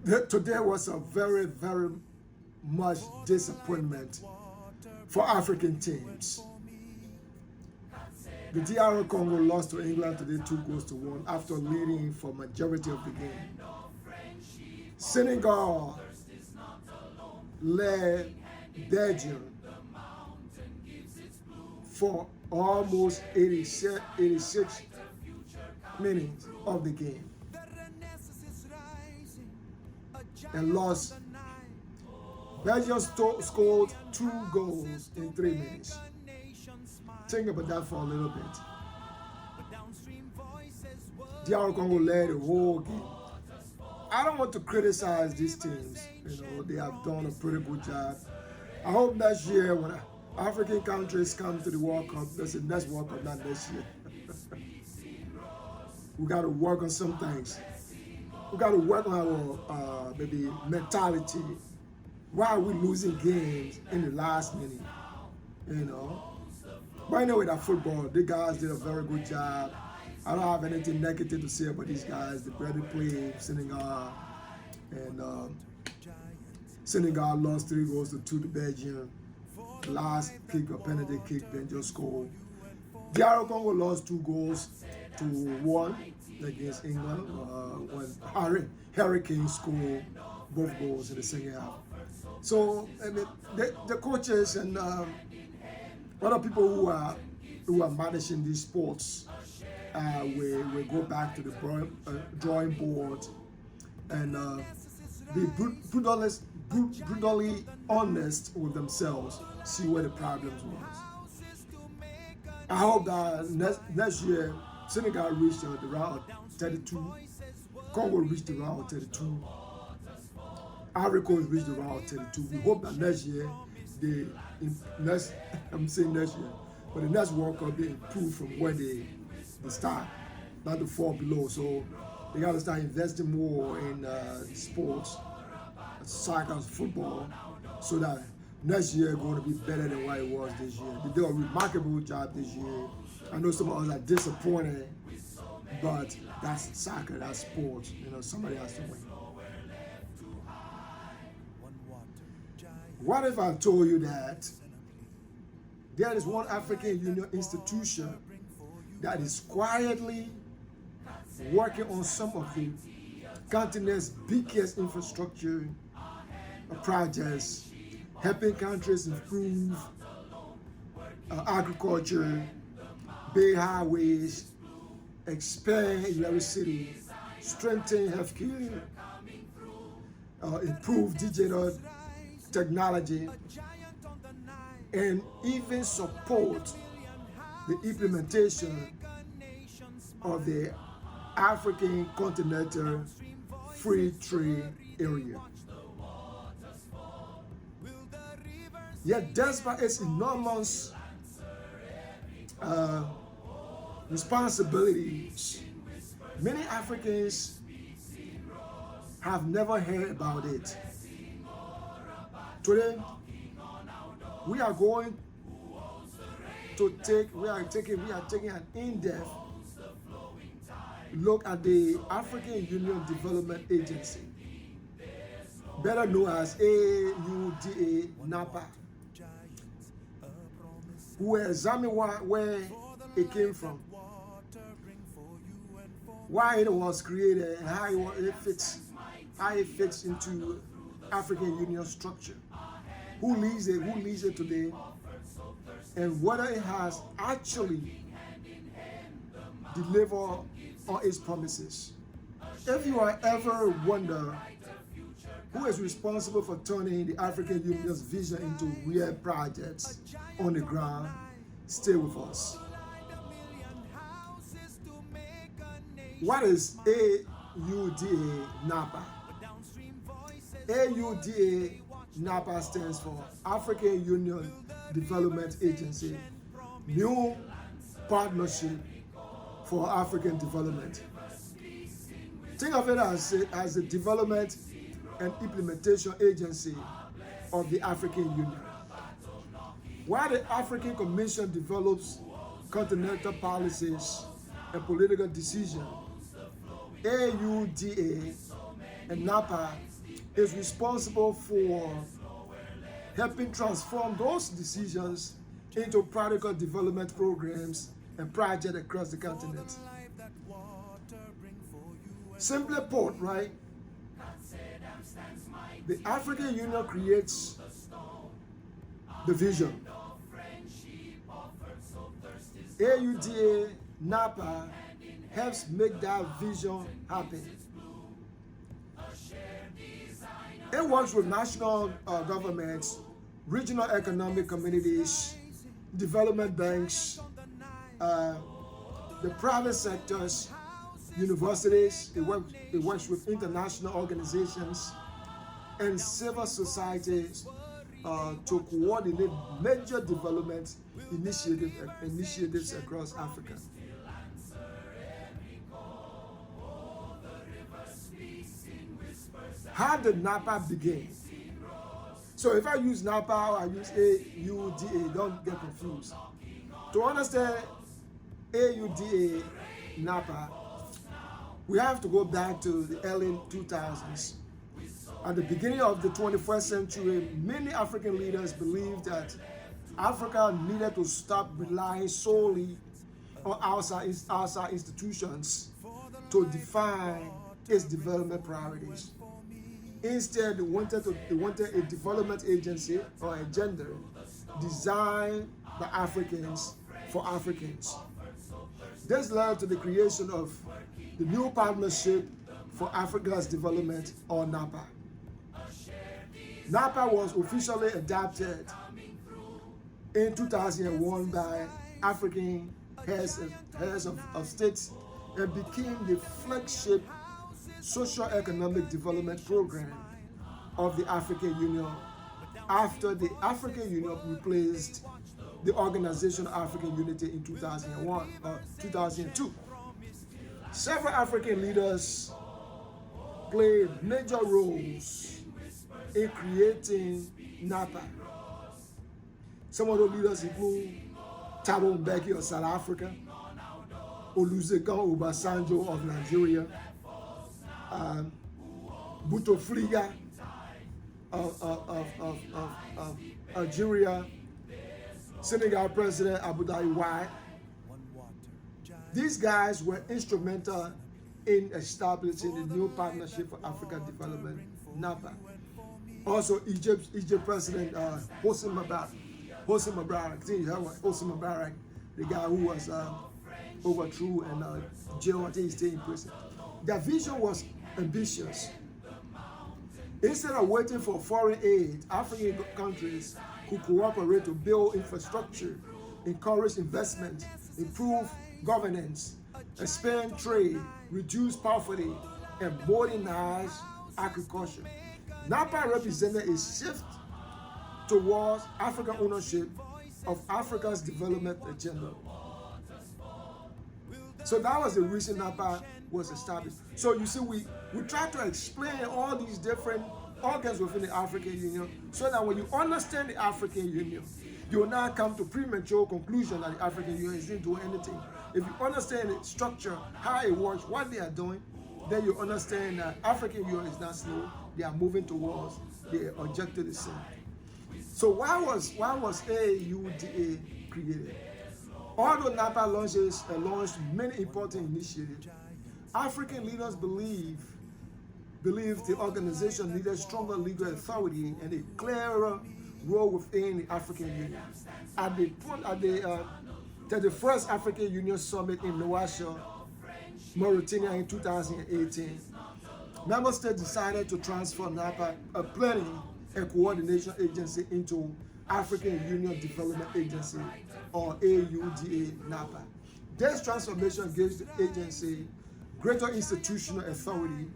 Today was a very, very much disappointment for African teams. The DR Congo lost to England today 2-1 after leading for majority of the game. Senegal led Belgium for almost 86 minutes of the game and lost. Belgium scored 2 goals in 3 minutes. Think about that for a little bit. DR Congo led the whole game. I don't want to criticize these teams. They have done a pretty good job. I hope next year when African countries come to the World Cup, that's the next World Cup, not this year. We got to work on some things. We got to work on our maybe mentality. Why are we losing games in the last minute? But anyway, that football, the guys did a very good job. I don't have anything negative to say about these guys. They barely played Senegal, and Senegal lost 3-2 to Belgium. Last kick, a penalty kick, then just scored. DR Congo lost 2-1 against England when Hurricane scored both goals in the second half. So I mean, the coaches and other people who are managing these sports will go back to the drawing board and be brutally honest with themselves, see where the problems was. I hope that next year Senegal reached the round of 32, Congo reached the round of 32, Ivory Coast reached the round of 32. We hope that next year I'm saying next year, but the next World Cup they improve from where they start, not to fall below. So they got to start investing more in sports, soccer, football, so that next year going to be better than what it was this year. They did a remarkable job this year. I know some of us are disappointed, but that's soccer, that's sports. Somebody has to win. What if I told you that there is one African Union institution that is quietly working on some of the continent's biggest infrastructure projects, helping countries improve agriculture, build highways, expand electricity, strengthen healthcare, improve digital technology, and even support the implementation of the African Continental Free Trade Area. Yet despite its enormous responsibilities, many Africans have never heard about it. Today, we are taking an in-depth look at the African Union Development Agency, better known as AUDA-NEPAD. We will examine where it came from, why it was created, and how it fits into African Union structure. Who leads it today, and whether it has actually delivered on its promises. If you are ever wonder who is responsible for turning the African Union's vision into real projects on the ground, stay with us. What is AUDA-NEPAD? AUDA-NEPAD stands for African Union Development Agency, New Partnership for African Development. Think of it as a development and implementation agency of the African Union. While the African Commission develops continental policies and political decisions, AUDA and NEPAD is responsible for helping transform those decisions into practical development programs and projects across the continent. Simply put, right, the African Union creates the vision. AUDA NEPAD helps make that vision happen. It works with national governments, regional economic communities, development banks, the private sectors, universities. It works with international organizations and civil societies to coordinate major development initiatives across Africa. How did NEPAD begin? So if I use NEPAD or I use AUDA, don't get confused. To understand AUDA NEPAD, we have to go back to the early 2000s. At the beginning of the 21st century, many African leaders believed that Africa needed to stop relying solely on outside institutions to define its development priorities. Instead, they wanted a development agency or agenda designed by Africans for Africans. This led to the creation of the New Partnership for Africa's Development, or NEPAD. NEPAD was officially adopted in 2001 by African heads of states and became the flagship socio-economic development program of the African Union after the African Union replaced the Organization of African Unity in 2002. Several African leaders played major roles in creating NEPAD. Some of the leaders include Thabo Mbeki of South Africa, Olusegun Obasanjo of Nigeria, Bouteflika of Algeria, Senegal President Abdoulaye Wade. These guys were instrumental in establishing the New Partnership for African Development, NEPAD. Also, Egypt President Hosni Mubarak, the guy who was overthrew and jailed until he stayed in prison. Their vision was ambitious. Instead of waiting for foreign aid, African countries could cooperate to build infrastructure, encourage investment, improve governance, expand trade, reduce poverty, and modernize agriculture. NEPAD represented a shift towards African ownership of Africa's development agenda. So that was the reason NEPAD was established. So you see, we try to explain all these different organs within the African Union so that when you understand the African Union, you will not come to premature conclusion that the African Union isn't doing anything. If you understand the structure, how it works, what they are doing, then you understand that African Union is not slow. They are moving towards their objective the same. So why was AUDA created? Although NEPAD launched many important initiatives, African leaders believed the organization needed stronger legal authority and a clearer role within the African Union. At the 31st African Union Summit in Nouakchott, Mauritania in 2018, member states decided to transfer NEPAD, a planning and coordination agency, into African Union Development Agency, or AUDA NEPAD. This transformation gives the agency greater institutional authority,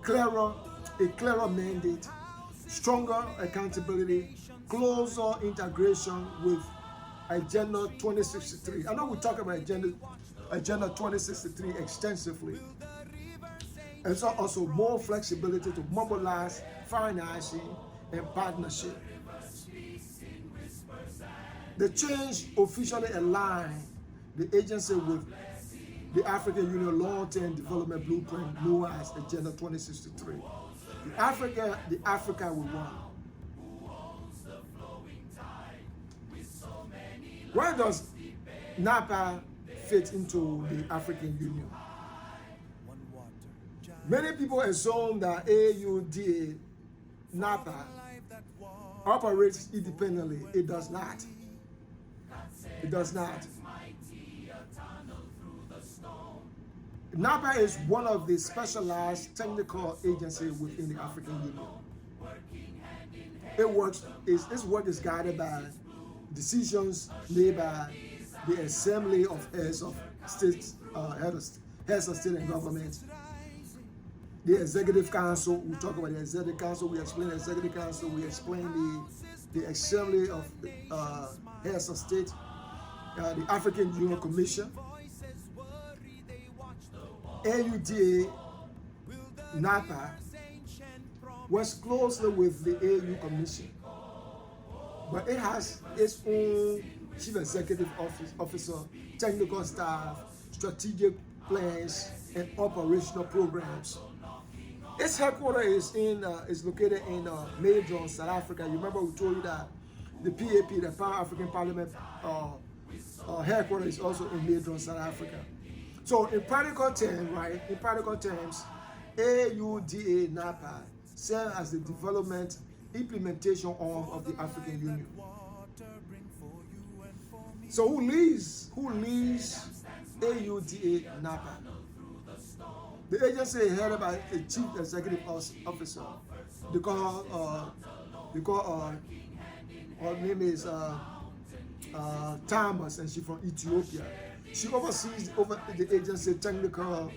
a clearer mandate, stronger accountability, closer integration with Agenda 2063. I know we talk about Agenda 2063 extensively. And so also more flexibility to mobilize financing and partnership. The change officially aligned the agency with the African Union Long-Term Development Blueprint, known as Agenda 2063. The Africa we want. Where does NEPAD fit into the African Union? Many people assume that AUDA-NEPAD operates independently. It does not. It does not. NEPAD is one of the specialized technical agencies within the African Union. Its work is guided by decisions made by the Assembly of Heads of State, heads of state and government. The Executive Council, we talk about the Executive Council, we explain the Executive Council, we explain the Assembly of Heads of State, the African Union Commission. AUDA-NEPAD works closely with the AU Commission, but it has its own Chief Executive Officer, technical staff, strategic plans, and operational programs. Its headquarters is located in Major, South Africa. You remember we told you that the PAP, the Pan-African Parliament headquarters is also in Major, South Africa. So in practical terms, AUDA-NEPAD serves as the development implementation arm of the African Union. So who leads AUDA-NEPAD? The agency is headed by a chief executive officer. Her name is Thomas, and she's from Ethiopia. She oversees the agency technical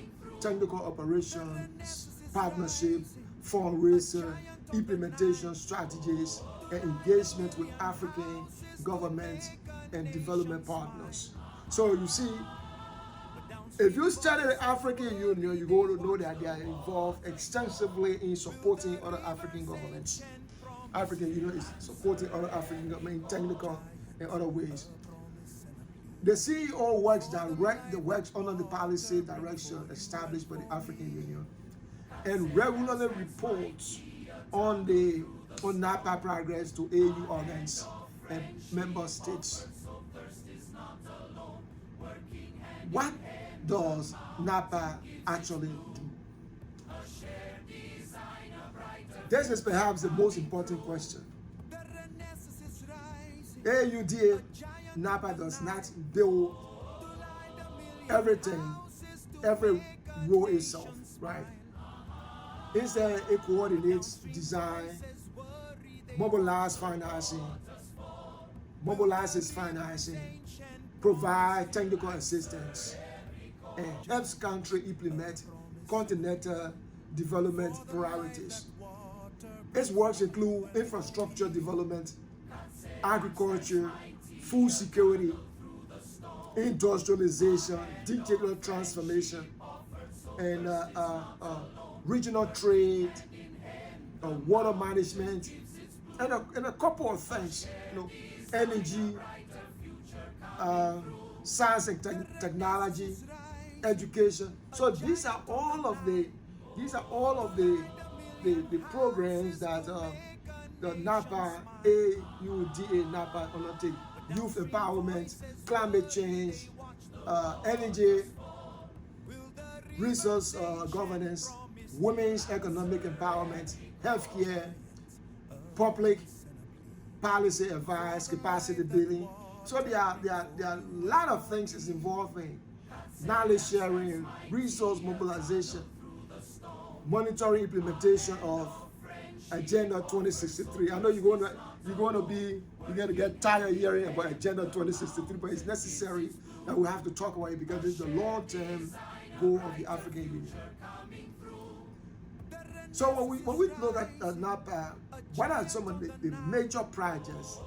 operations, partnership, fundraising, implementation strategies, and engagement with African governments and development partners. So you see, if you study the African Union, you're going to know that they are involved extensively in supporting other African governments. African Union is supporting other African governments in technical and other ways. The CEO works under the policy direction established by the African Union and regularly reports on NEPAD progress to AU organs and member states. What does NEPAD actually do? This is perhaps the most important question. AUDA-NEPAD does not build everything, every role itself, right? Instead, it coordinates design, mobilizes financing, provide technical assistance, and helps country implement continental development priorities. Its works include infrastructure development, agriculture, food security, industrialization, digital transformation, and regional trade, water management, and a couple of things, energy, science and technology, education. So these are all of the programs that the AUDA-NEPAD undertake: youth empowerment, climate change, energy, resource governance, women's economic empowerment, healthcare, public policy advice, capacity building. So there are a lot of things is involved in knowledge sharing, resource mobilization, monitoring implementation of Agenda 2063. I know you're going to get tired hearing about Agenda 2063, but it's necessary that we have to talk about it because it's the long-term goal of the African Union. So when we look at NEPAD, what are some of the major projects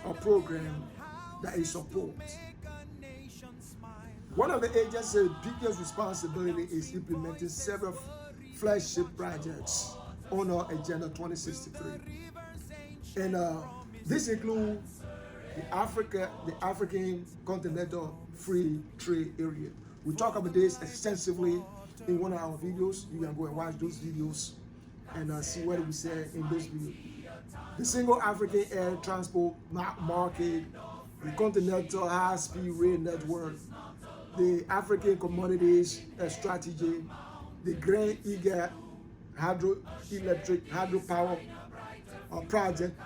or programs that it supports? One of the agency's biggest responsibility is implementing several flagship projects on our Agenda 2063. And this includes the African Continental Free Trade Area. We talk about this extensively in one of our videos. You can go and watch those videos. and see what we say in this video. The single African air transport market, the Continental high-speed rail network, the African commodities strategy, the Grand Eagle hydropower project,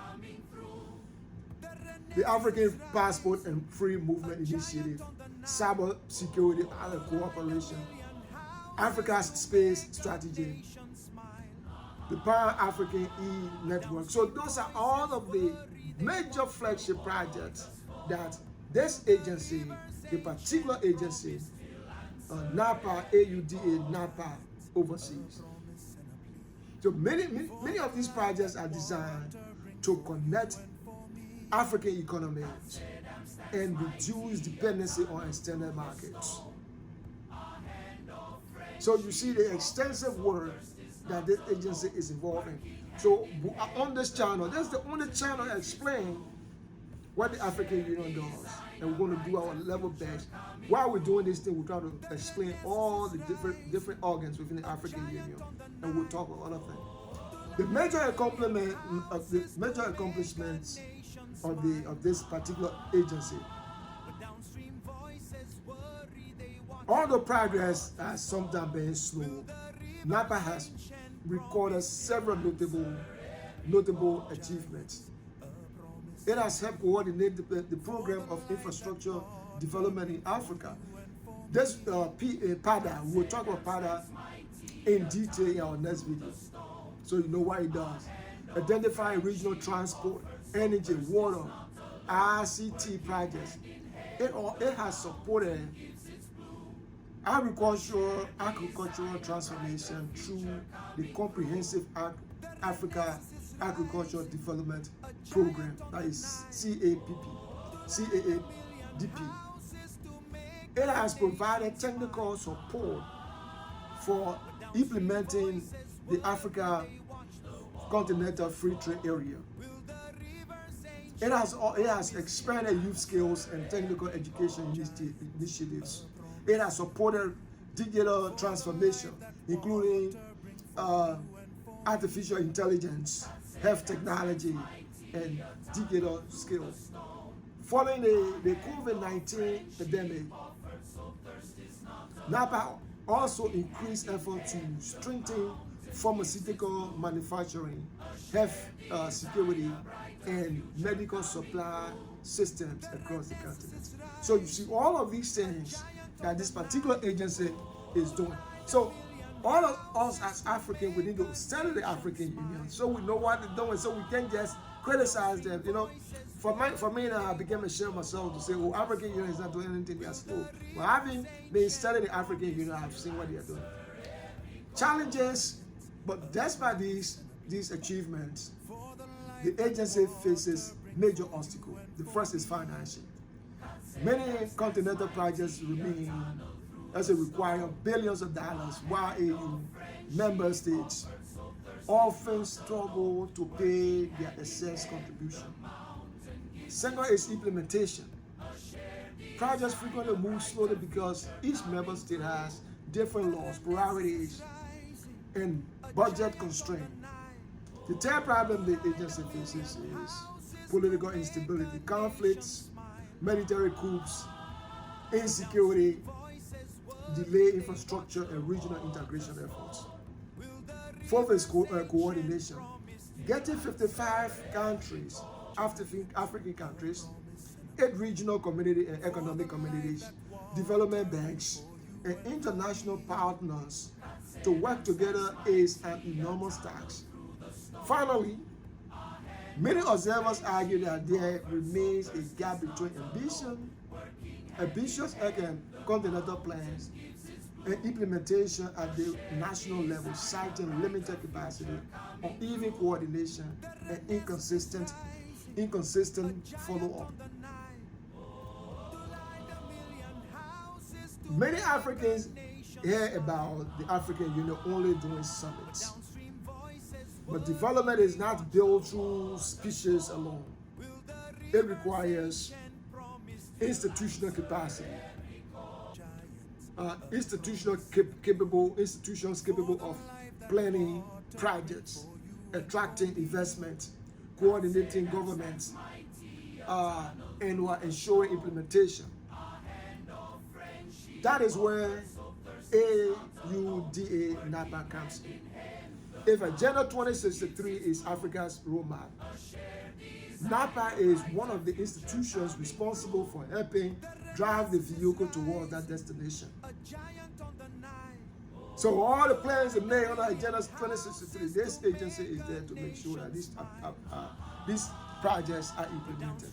the African Passport and Free Movement Initiative, cyber security cooperation, Africa's space strategy, the Pan-African E-Network. So those are all of the major flagship projects that this agency, the particular agency, NEPAD, AUDA-NEPAD, oversees. So many of these projects are designed to connect African economies and reduce dependency on external markets. So you see the extensive work that this agency is involved in. So on this channel, that's the only channel that explains what the African Union does. And we're going to do our level best. While we're doing this thing, we're trying to explain all the different organs within the African Union. And we'll talk about other things. The major accomplishments of this particular agency, although progress has sometimes been slow, NEPAD has recorded several notable achievements. It has helped coordinate the program of infrastructure development in Africa. This PIDA, we'll talk about PIDA in detail in our next video, so you know what it does. Identifying regional transport, energy, water, ICT projects. It has supported agricultural transformation through the comprehensive Africa Agricultural Development Program, that is CAADP. It has provided technical support for implementing the Africa Continental Free Trade Area. It has expanded youth skills and technical education initiatives. It has supported digital transformation, including artificial intelligence, health technology, and digital skills. Following the COVID-19 epidemic, NEPAD also increased effort to strengthen pharmaceutical manufacturing, health security, and medical supply systems across the continent. So you see all of these things that this particular agency is doing. So all of us as Africans, we need to study the African Union so we know what they're doing, so we can just criticize them. You know, for me now, I became ashamed myself to say, oh, African Union is not doing anything, they're slow. But having been studying the African Union, I've seen what they are doing. Challenges, but despite these achievements, the agency faces major obstacles. The first is financing. Many continental projects remain as it require billions of dollars, while EU member states often struggle to pay their excess contribution. Second is implementation. Projects frequently move slowly because each member state has different laws, priorities, and budget constraints. The third problem the agency faces is political instability, conflicts, military coups, insecurity, delay infrastructure, and regional integration efforts. Fourth is coordination. Getting 55 countries, African countries, 8 regional community and economic communities, development banks, and international partners to work together is an enormous task. Finally, many observers argue that there remains a gap between ambitious continental plans and implementation at the national level, citing limited capacity, uneven coordination, and inconsistent follow-up. Many Africans hear about the African Union only during summits, but development is not built through speeches alone. It requires institutional capacity, institutions capable of planning, projects, attracting investment, coordinating governments, and ensuring implementation. That is where AUDA-NEPAD comes in. If Agenda 2063 is Africa's roadmap, NEPAD is one of the institutions responsible for helping drive the vehicle towards that destination. So all the plans are made under Agenda 2063. This agency is there to make sure that these projects are implemented.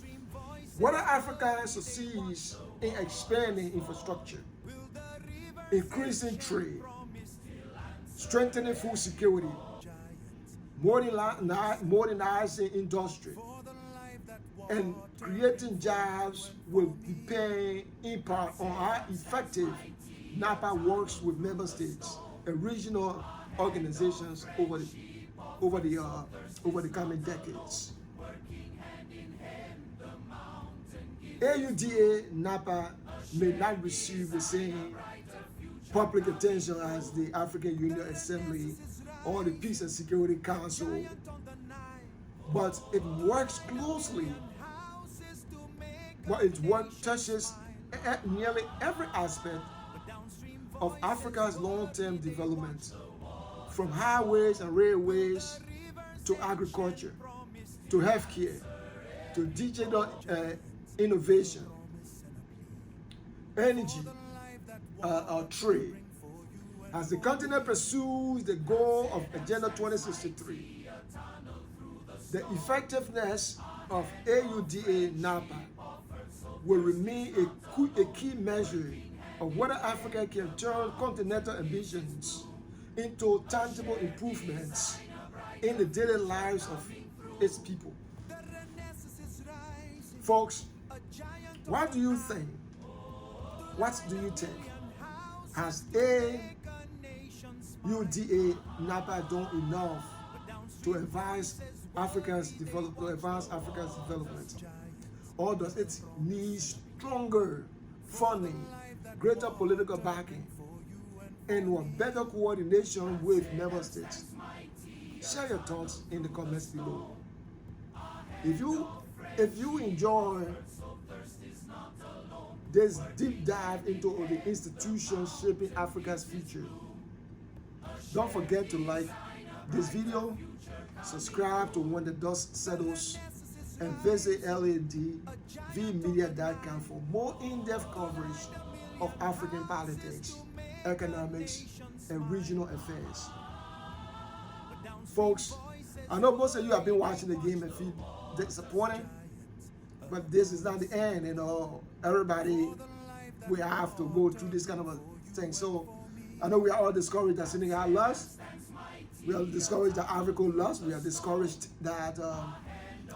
Whether Africa succeeds in expanding infrastructure, increasing trade, strengthening food security, modernizing industry, and creating jobs will depend in part on how effective NEPAD works with member states and regional organizations over the coming decades. AUDA-NEPAD may not receive the same public attention as the African Union Assembly or the Peace and Security Council, but it works closely. But its work touches nearly every aspect of Africa's long-term development, from highways and railways to agriculture, to healthcare, to digital innovation, energy, trade. As the continent pursues the goal of Agenda 2063, the effectiveness of AUDA-NEPAD will remain a key measure of whether Africa can turn continental ambitions into tangible improvements in the daily lives of its people. Folks, what do you think? What do you think? Has AUDA-NEPAD done enough to advance Africa's development? Or does it need stronger funding, greater political backing, and better coordination with member states? Share your thoughts in the comments below. If you enjoy this deep dive into the institutions shaping Africa's future, don't forget to like this video, subscribe to When the Dust Settles, and visit LADVmedia.com for more in-depth coverage of African politics, economics, and regional affairs. Folks, I know most of you have been watching the game and feel disappointed, but this is not the end. Everybody we have to go through this kind of a thing. So I know we are all discouraged that Senegal lost. We are discouraged that Africa lost. We are discouraged that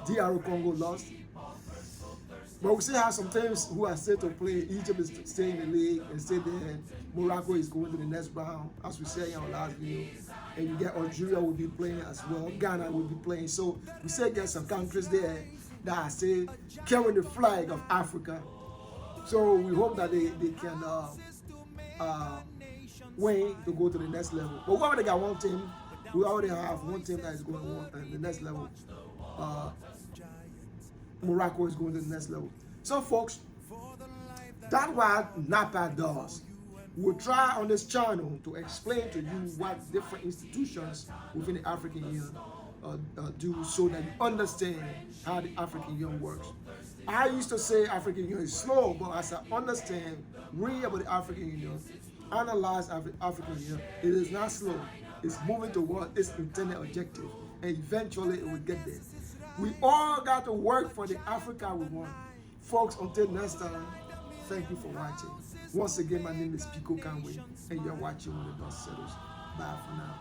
DR Congo lost. But we still have some teams who are still to play. Egypt is staying in the league and stay there. Morocco is going to the next round, as we said in our last video. And you get Algeria will be playing as well. Ghana will be playing. So we still get some countries there that are still carrying the flag of Africa. So we hope that they can win to go to the next level. But we already got one team. We already have one team that is going to the next level. Morocco is going to the next level. So folks, that's what NEPAD does. We'll try on this channel to explain to you what different institutions within the African Union do, so that you understand how the African Union works. I used to say African Union is slow, but as I understand, read about the African Union, analyze African Union, it is not slow. It's moving toward its intended objective, and eventually it will get there. We all got to work for the Africa we want. Folks, until next time, thank you for watching. Once again, my name is Pico Kanwe, and you're watching When the Dust Settles. Bye for now.